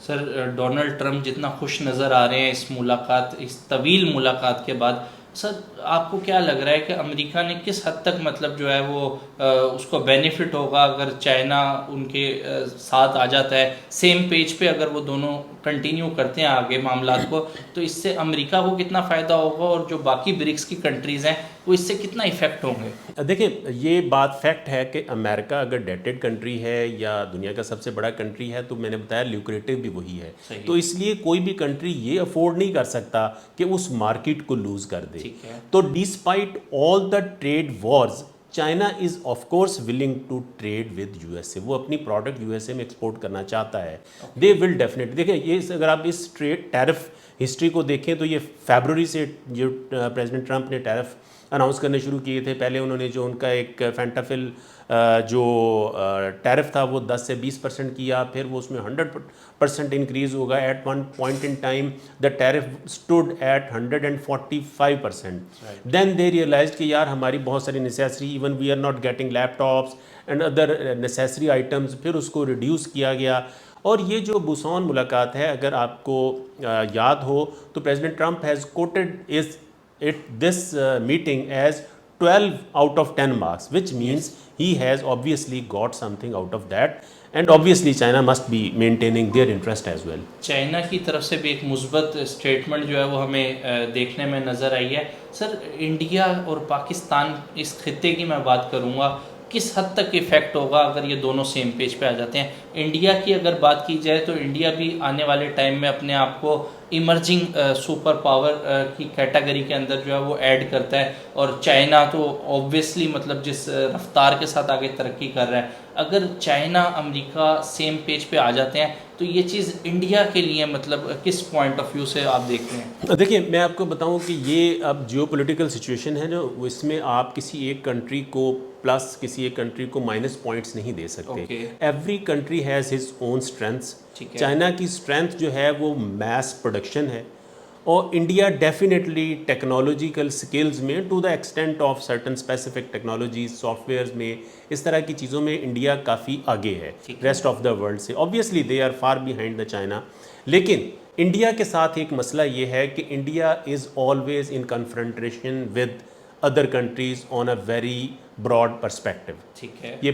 Sir Donald Trump जितना खुश नज़र आ रहे हैं इस तवील मुलाकात के बाद, सर आपको क्या लग रहा है कि अमेरिका ने किस हद तक मतलब जो है वो उसको बेनिफिट होगा अगर चाइना उनके साथ आ जाता है, सेम पेज पे अगर वो दोनों कंटिन्यू करते हैं आगे मामलात को, तो इससे अमेरिका को कितना फ़ायदा होगा और जो बाकी ब्रिक्स की कंट्रीज़ हैं वो इससे कितना इफेक्ट होंगे? देखिए, ये बात फैक्ट है कि अमेरिका अगर डेटेड कंट्री है या दुनिया का सबसे बड़ा कंट्री है, तो मैंने बताया ल्यूक्रेटिव भी वही है। तो इसलिए कोई भी कंट्री ये अफोर्ड नहीं कर सकता कि उस मार्केट को लूज कर दे। ठीक है। तो despite all the trade wars, China is of course willing to trade with USA. वो अपनी प्रोडक्ट यूएसए में एक्सपोर्ट करना चाहता है। दे विल डेफिनेटली, देखिए ये अगर आप इस ट्रेड टैरिफ हिस्ट्री को देखें तो ये फरवरी से जो प्रेसिडेंट ट्रंप ने टैरिफ अनाउंस करने शुरू किए थे। पहले उन्होंने जो उनका एक फैंटाफिल जो टैरिफ था वो 10 से 20% किया, फिर वो उसमें 100% इंक्रीज़ होगा। At one point in time the tariff stood at 145%। Then they realise कि यार हमारी बहुत सारी necessary, even we are not getting laptops and other necessary items, फिर उसको रिड्यूस किया गया। और ये जो बुसान मुलाकात है, अगर आपको याद हो तो president Trump has coated this meeting as 12 out of 10 marks, which means he has obviously got something out of that, and obviously China must be maintaining their interest as well. China की तरफ से भी एक मुस्बत statement जो है वो हमें देखने में नज़र आई है। सर इंडिया और पाकिस्तान, इस खित्ते की मैं बात करूँगा, किस हद तक इफ़ेक्ट होगा अगर ये दोनों सेम पेज पे आ जाते हैं? इंडिया की अगर बात की जाए तो इंडिया भी आने वाले टाइम में अपने आप को इमर्जिंग सुपर पावर की कैटेगरी के अंदर जो है वो ऐड करता है, और चाइना तो ऑब्वियसली मतलब जिस रफ्तार के साथ आगे तरक्की कर रहा है, अगर चाइना अमेरिका सेम पेज पे आ जाते हैं तो ये चीज़ इंडिया के लिए मतलब किस पॉइंट ऑफ व्यू से आप देखते हैं? देखिए, मैं आपको बताऊं कि ये अब जियोपॉलिटिकल सिचुएशन है जो, इसमें आप किसी एक कंट्री को प्लस किसी एक कंट्री को माइनस पॉइंट्स नहीं दे सकते। Every country has his own strengths. China की स्ट्रेंथ जो है वो मैस प्रोडक्शन है, और इंडिया डेफिनेटली टेक्नोलॉजिकल स्किल्स में to the extent of certain specific technologies, softwares में, इस तरह की चीज़ों में इंडिया काफ़ी आगे है रेस्ट ऑफ द वर्ल्ड से। Obviously they are far behind the China, लेकिन इंडिया के साथ एक मसला ये है कि India is always in confrontation with other countries on a very broad perspective. ठीक है। ये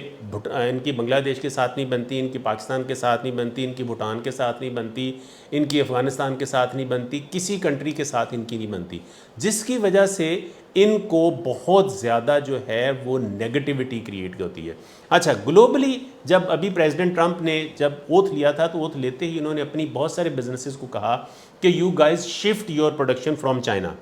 इनकी बांग्लादेश के साथ नहीं बनती, इनकी पाकिस्तान के साथ नहीं बनती, इनकी भूटान के साथ नहीं बनती, इनकी अफ़गानिस्तान के साथ नहीं बनती, किसी कंट्री के साथ इनकी नहीं बनती, जिसकी वजह से इनको बहुत ज़्यादा जो है वो नेगेटिविटी क्रिएट होती है। अच्छा, ग्लोबली जब अभी प्रेसिडेंट ट्रंप ने जब ओथ लिया था, तो ओथ लेते ही इन्होंने अपनी बहुत सारे बिजनेसेस को कहा कि you guys shift your production from China.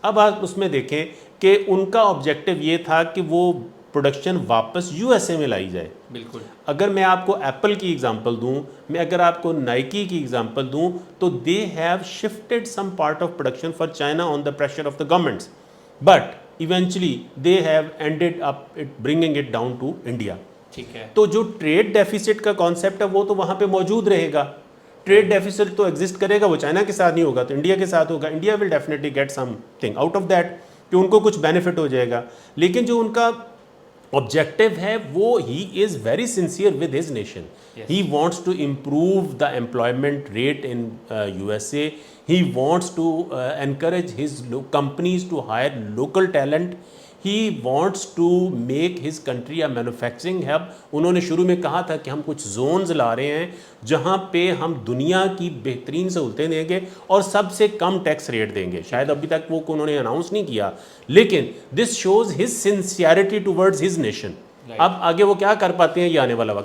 अब आप उसमें देखें कि उनका ऑब्जेक्टिव ये था कि वो प्रोडक्शन वापस यूएसए में लाई जाए। बिल्कुल। अगर मैं आपको एप्पल की एग्जांपल दूं, मैं अगर आपको नाइकी की एग्जांपल दूं, तो they have shifted some part of production for China on the pressure of the governments, but eventually they have ended up bringing it down to India. ठीक है। तो जो ट्रेड डेफिसिट का कॉन्सेप्ट है वो तो वहाँ पे मौजूद रहेगा। ट्रेड डेफिसिट तो एग्जिस्ट करेगा, वो चाइना के साथ नहीं होगा तो इंडिया के साथ होगा। India will definitely get something out of that, कि उनको कुछ बेनिफिट हो जाएगा। लेकिन जो उनका ऑब्जेक्टिव है वो, he is very sincere with his nation. He wants to improve the employment rate in USA. He wants to encourage his companies to hire local talent. He wants to make his country a manufacturing hub. उन्होंने शुरू में कहा था कि हम कुछ Jones ला रहे हैं जहाँ पे हम दुनिया की बेहतरीन सहूलतें देंगे और सबसे कम टैक्स रेट देंगे। शायद अभी तक वो उन्होंने अनाउंस नहीं किया, लेकिन this shows his sincerity towards his nation. अब आगे वो क्या कर पाते हैं, ये आने वाला वक्त